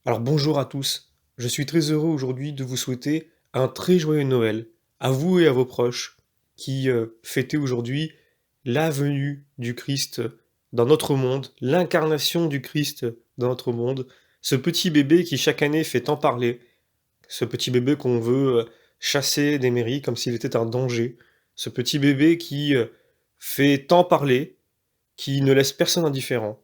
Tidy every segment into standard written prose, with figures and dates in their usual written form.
Alors bonjour à tous, je suis très heureux aujourd'hui de vous souhaiter un très joyeux Noël, à vous et à vos proches, qui fêtez aujourd'hui la venue du Christ dans notre monde, l'incarnation du Christ dans notre monde, ce petit bébé qui chaque année fait tant parler, ce petit bébé qu'on veut chasser des mairies comme s'il était un danger, ce petit bébé qui fait tant parler, qui ne laisse personne indifférent.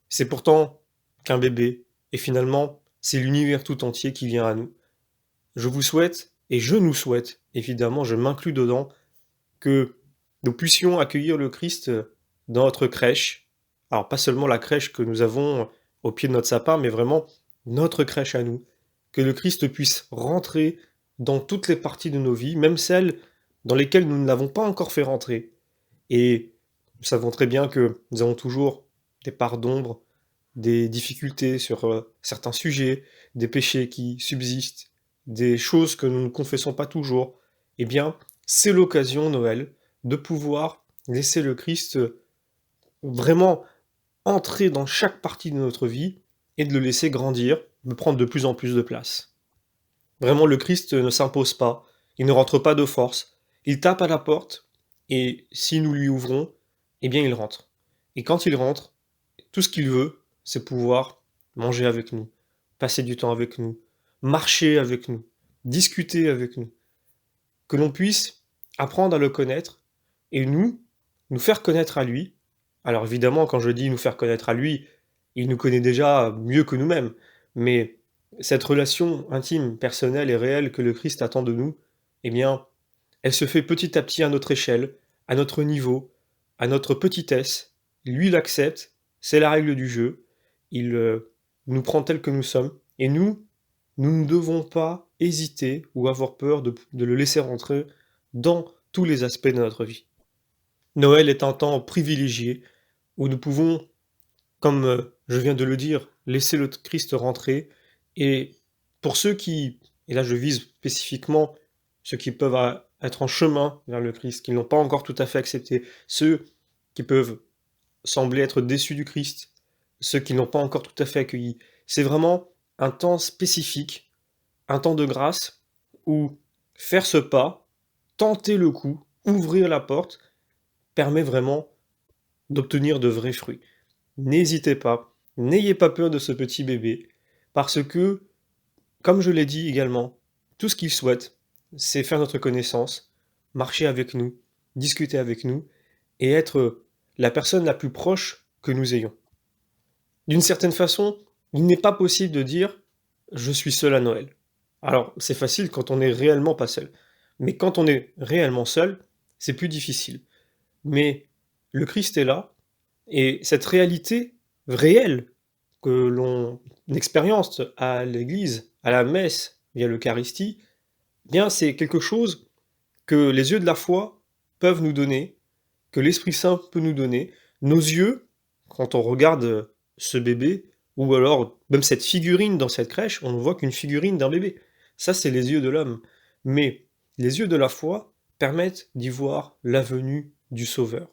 C'est pourtant qu'un bébé, et finalement, c'est l'univers tout entier qui vient à nous. Je vous souhaite, et je nous souhaite, évidemment, je m'inclus dedans, que nous puissions accueillir le Christ dans notre crèche. Alors, pas seulement la crèche que nous avons au pied de notre sapin, mais vraiment notre crèche à nous. Que le Christ puisse rentrer dans toutes les parties de nos vies, même celles dans lesquelles nous ne l'avons pas encore fait rentrer. Et nous savons très bien que nous avons toujours des parts d'ombre, des difficultés sur certains sujets, des péchés qui subsistent, des choses que nous ne confessons pas toujours. Eh bien, c'est l'occasion, Noël, de pouvoir laisser le Christ vraiment entrer dans chaque partie de notre vie et de le laisser grandir, de prendre de plus en plus de place. Vraiment, le Christ ne s'impose pas, il ne rentre pas de force, il tape à la porte, et si nous lui ouvrons, eh bien il rentre. Et quand il rentre, tout ce qu'il veut, c'est pouvoir manger avec nous, passer du temps avec nous, marcher avec nous, discuter avec nous, que l'on puisse apprendre à le connaître, et nous faire connaître à lui. Alors évidemment, quand je dis nous faire connaître à lui, il nous connaît déjà mieux que nous-mêmes, mais cette relation intime, personnelle et réelle que le Christ attend de nous, eh bien, elle se fait petit à petit à notre échelle, à notre niveau, à notre petitesse. Lui l'accepte, c'est la règle du jeu. Il nous prend tels que nous sommes, et nous ne devons pas hésiter ou avoir peur de le laisser rentrer dans tous les aspects de notre vie. Noël est un temps privilégié où nous pouvons, comme je viens de le dire, laisser le Christ rentrer. Et pour ceux qui, et là je vise spécifiquement ceux qui peuvent être en chemin vers le Christ, qui ne l'ont pas encore tout à fait accepté, ceux qui peuvent sembler être déçus du Christ, ceux qui ne l'ont pas encore tout à fait accueilli, c'est vraiment un temps spécifique, un temps de grâce où faire ce pas, tenter le coup, ouvrir la porte, permet vraiment d'obtenir de vrais fruits. N'hésitez pas, n'ayez pas peur de ce petit bébé, parce que, comme je l'ai dit également, tout ce qu'il souhaite, c'est faire notre connaissance, marcher avec nous, discuter avec nous, et être la personne la plus proche que nous ayons. D'une certaine façon, il n'est pas possible de dire: «Je suis seul à Noël». Alors, c'est facile quand on n'est réellement pas seul. Mais quand on est réellement seul, c'est plus difficile. Mais le Christ est là, et cette réalité réelle que l'on expérience à l'église, à la messe, via l'Eucharistie, eh bien, c'est quelque chose que les yeux de la foi peuvent nous donner, que l'Esprit Saint peut nous donner. Nos yeux, quand on regarde ce bébé, ou alors même cette figurine dans cette crèche, on ne voit qu'une figurine d'un bébé. Ça, c'est les yeux de l'homme. Mais les yeux de la foi permettent d'y voir la venue du Sauveur,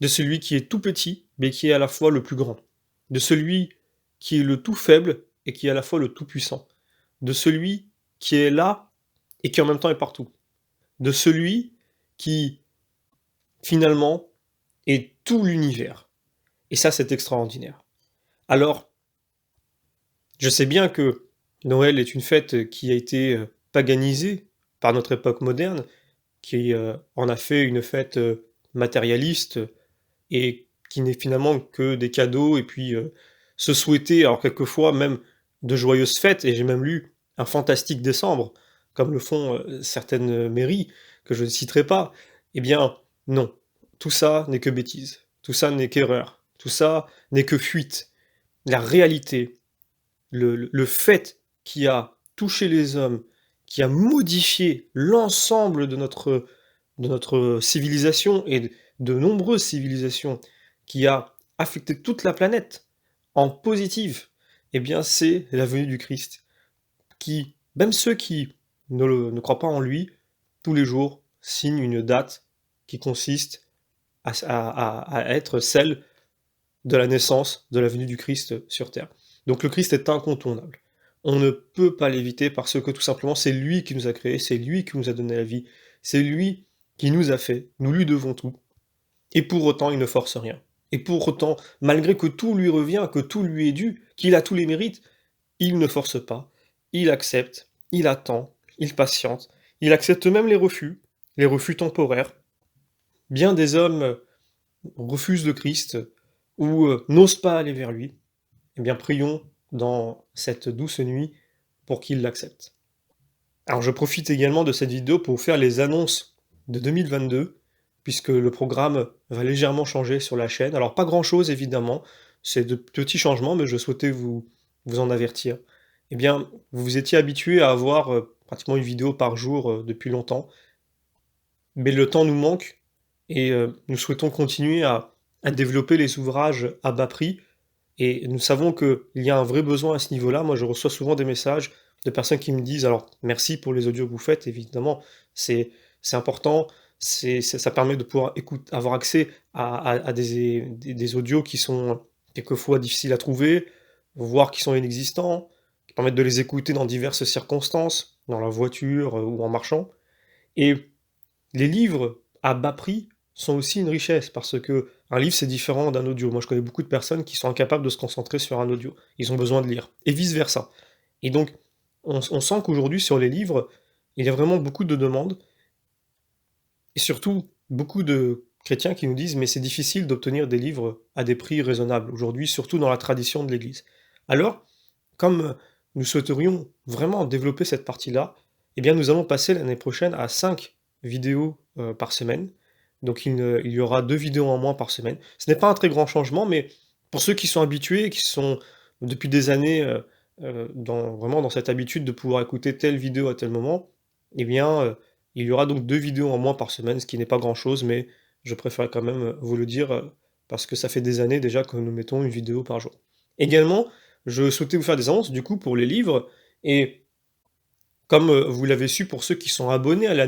de celui qui est tout petit, mais qui est à la fois le plus grand, de celui qui est le tout faible et qui est à la fois le tout puissant, de celui qui est là et qui en même temps est partout, de celui qui finalement est tout l'univers. Et ça, c'est extraordinaire. Alors, je sais bien que Noël est une fête qui a été paganisée par notre époque moderne, qui en a fait une fête matérialiste, et qui n'est finalement que des cadeaux et puis se souhaiter, alors quelquefois même de joyeuses fêtes, et j'ai même lu un fantastique décembre, comme le font certaines mairies, que je ne citerai pas. Eh bien, non, tout ça n'est que bêtise, tout ça n'est qu'erreur, tout ça n'est que fuite. La réalité, le fait qui a touché les hommes, qui a modifié l'ensemble de notre civilisation et de nombreuses civilisations, qui a affecté toute la planète en positif, eh bien c'est la venue du Christ, qui, même ceux qui ne croient pas en lui, tous les jours signent une date qui consiste à être celle de la naissance, de la venue du Christ sur terre. Donc le Christ est incontournable. On ne peut pas l'éviter parce que tout simplement c'est lui qui nous a créés, c'est lui qui nous a donné la vie, c'est lui qui nous a fait, nous lui devons tout. Et pour autant, il ne force rien. Et pour autant, malgré que tout lui revient, que tout lui est dû, qu'il a tous les mérites, il ne force pas, il accepte, il attend, il patiente, il accepte même les refus temporaires. Bien des hommes refusent le Christ ou n'osent pas aller vers lui. Eh bien, prions dans cette douce nuit pour qu'il l'accepte. Alors, je profite également de cette vidéo pour vous faire les annonces de 2022, puisque le programme va légèrement changer sur la chaîne. Alors, pas grand-chose, évidemment, c'est de petits changements, mais je souhaitais vous en avertir. Eh bien, vous vous étiez habitué à avoir pratiquement une vidéo par jour depuis longtemps, mais le temps nous manque et nous souhaitons continuer à développer les ouvrages à bas prix et nous savons qu'il y a un vrai besoin à ce niveau-là. Moi, je reçois souvent des messages de personnes qui me disent: «Alors, merci pour les audios que vous faites, évidemment, c'est c'est important, ça permet de pouvoir avoir accès à des audios qui sont quelquefois difficiles à trouver, voire qui sont inexistants, qui permettent de les écouter dans diverses circonstances, dans la voiture, ou en marchant» et les livres à bas prix sont aussi une richesse parce que un livre, c'est différent d'un audio. Moi, je connais beaucoup de personnes qui sont incapables de se concentrer sur un audio. Ils ont besoin de lire et vice versa. Et donc, on sent qu'aujourd'hui, sur les livres, il y a vraiment beaucoup de demandes et surtout beaucoup de chrétiens qui nous disent: «Mais c'est difficile d'obtenir des livres à des prix raisonnables aujourd'hui, surtout dans la tradition de l'Église». Alors, comme nous souhaiterions vraiment développer cette partie-là, eh bien, nous allons passer l'année prochaine à 5 vidéos, par semaine. Donc il y aura 2 vidéos en moins par semaine. Ce n'est pas un très grand changement, mais pour ceux qui sont habitués, qui sont depuis des années, vraiment dans cette habitude de pouvoir écouter telle vidéo à tel moment, eh bien, il y aura donc 2 vidéos en moins par semaine, ce qui n'est pas grand-chose, mais je préfère quand même, vous le dire, parce que ça fait des années déjà que nous mettons une vidéo par jour. Également, je souhaitais vous faire des annonces, du coup, pour les livres et comme, vous l'avez su pour ceux qui sont abonnés à la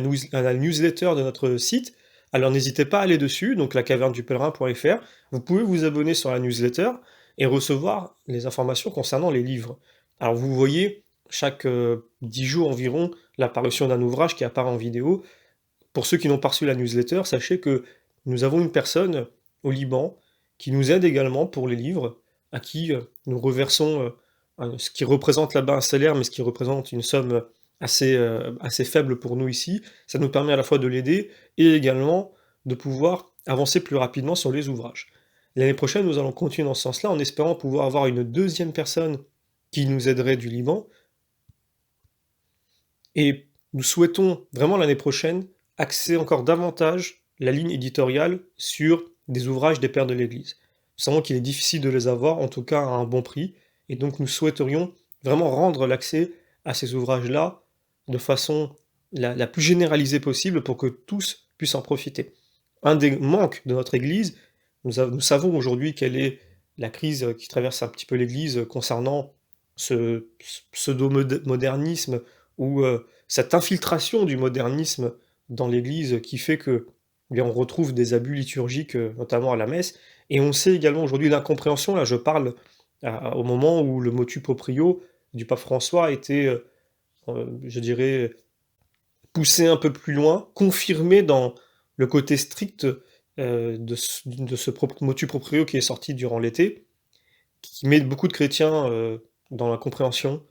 newsletter de notre site, alors n'hésitez pas à aller dessus, donc lacavernedupèlerin.fr. Vous pouvez vous abonner sur la newsletter et recevoir les informations concernant les livres. Alors vous voyez, chaque, 10 jours environ, l'apparition d'un ouvrage qui apparaît en vidéo. Pour ceux qui n'ont pas reçu la newsletter, sachez que nous avons une personne au Liban qui nous aide également pour les livres, à qui, nous reversons, ce qui représente là-bas un salaire, mais ce qui représente une somme, assez faible pour nous ici. Ça nous permet à la fois de l'aider et également de pouvoir avancer plus rapidement sur les ouvrages. L'année prochaine, nous allons continuer dans ce sens-là en espérant pouvoir avoir une deuxième personne qui nous aiderait du Liban et nous souhaitons vraiment l'année prochaine axer encore davantage la ligne éditoriale sur des ouvrages des pères de l'Église. Nous savons qu'il est difficile de les avoir, en tout cas à un bon prix, et donc nous souhaiterions vraiment rendre l'accès à ces ouvrages-là de façon la plus généralisée possible pour que tous puissent en profiter. Un des manques de notre Église, nous savons aujourd'hui quelle est la crise qui traverse un petit peu l'Église concernant ce pseudo-modernisme ou cette infiltration du modernisme dans l'Église qui fait que, eh bien, on retrouve des abus liturgiques, notamment à la messe et on sait également aujourd'hui l'incompréhension, là je parle au moment où le motu proprio du pape François a été, je dirais, poussé un peu plus loin, confirmé dans le côté strict, de ce motu proprio qui est sorti durant l'été, qui met beaucoup de chrétiens, dans l'incompréhension,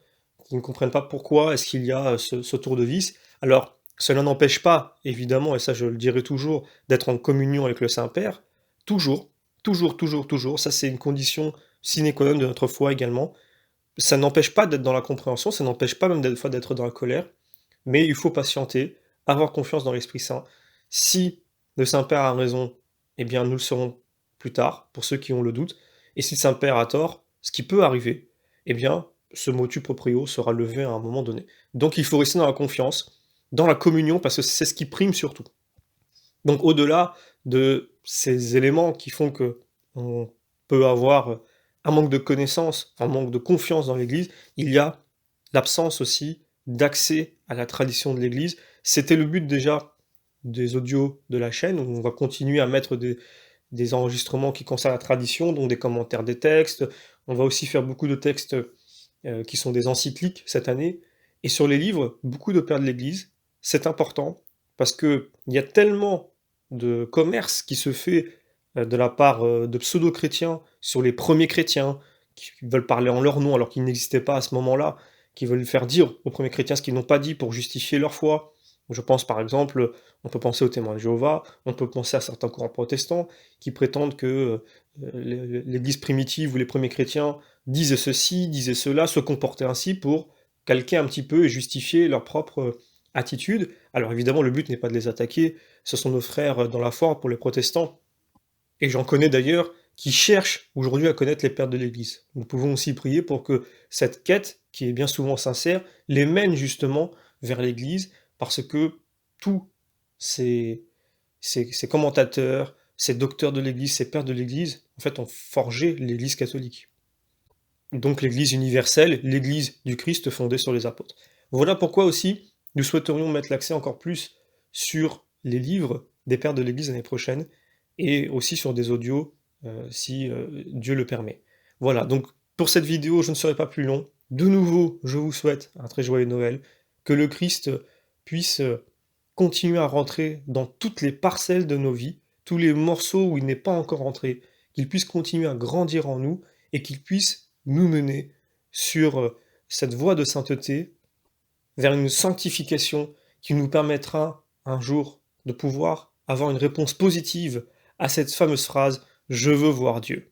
qui ne comprennent pas pourquoi est-ce qu'il y a, ce tour de vis. Alors, cela n'empêche pas, évidemment, et ça je le dirai toujours, d'être en communion avec le Saint-Père, toujours, toujours, toujours, toujours, ça c'est une condition sine qua non de notre foi également. Ça n'empêche pas d'être dans la compréhension, ça n'empêche pas même des fois d'être dans la colère, mais il faut patienter, avoir confiance dans l'Esprit Saint. Si le Saint-Père a raison, eh bien nous le saurons plus tard, pour ceux qui ont le doute, et si le Saint-Père a tort, ce qui peut arriver, eh bien ce motu proprio sera levé à un moment donné. Donc il faut rester dans la confiance, dans la communion, parce que c'est ce qui prime surtout. Donc au-delà de ces éléments qui font que on peut avoir un manque de connaissances, un manque de confiance dans l'Église, il y a l'absence aussi d'accès à la tradition de l'Église. C'était le but déjà des audios de la chaîne, où on va continuer à mettre des enregistrements qui concernent la tradition, dont des commentaires des textes, On va aussi faire beaucoup de textes qui sont des encycliques cette année. Et sur les livres, beaucoup de pères de l'Église. C'est important parce qu'il y a tellement de commerce qui se fait de la part de pseudo-chrétiens sur les premiers chrétiens qui veulent parler en leur nom alors qu'ils n'existaient pas à ce moment-là, qui veulent faire dire aux premiers chrétiens ce qu'ils n'ont pas dit pour justifier leur foi. Je pense par exemple, on peut penser aux témoins de Jéhovah, on peut penser à certains courants protestants qui prétendent que l'Église primitive ou les premiers chrétiens disaient ceci, disaient cela, se comportaient ainsi pour calquer un petit peu et justifier leur propre attitude. Alors évidemment, le but n'est pas de les attaquer, ce sont nos frères dans la foi pour les protestants, et j'en connais d'ailleurs qui cherchent aujourd'hui à connaître les pères de l'Église. Nous pouvons aussi prier pour que cette quête, qui est bien souvent sincère, les mène justement vers l'Église, parce que tous ces commentateurs, ces docteurs de l'Église, ces pères de l'Église, en fait, ont forgé l'Église catholique. Donc l'Église universelle, l'Église du Christ fondée sur les apôtres. Voilà pourquoi aussi nous souhaiterions mettre l'accent encore plus sur les livres des pères de l'Église l'année prochaine, et aussi sur des audios si Dieu le permet. Voilà, donc pour cette vidéo, je ne serai pas plus long. De nouveau, je vous souhaite un très joyeux Noël, que le Christ puisse continuer à rentrer dans toutes les parcelles de nos vies, tous les morceaux où il n'est pas encore entré, qu'il puisse continuer à grandir en nous et qu'il puisse nous mener sur cette voie de sainteté vers une sanctification qui nous permettra un jour de pouvoir avoir une réponse positive à cette fameuse phrase « Je veux voir Dieu ».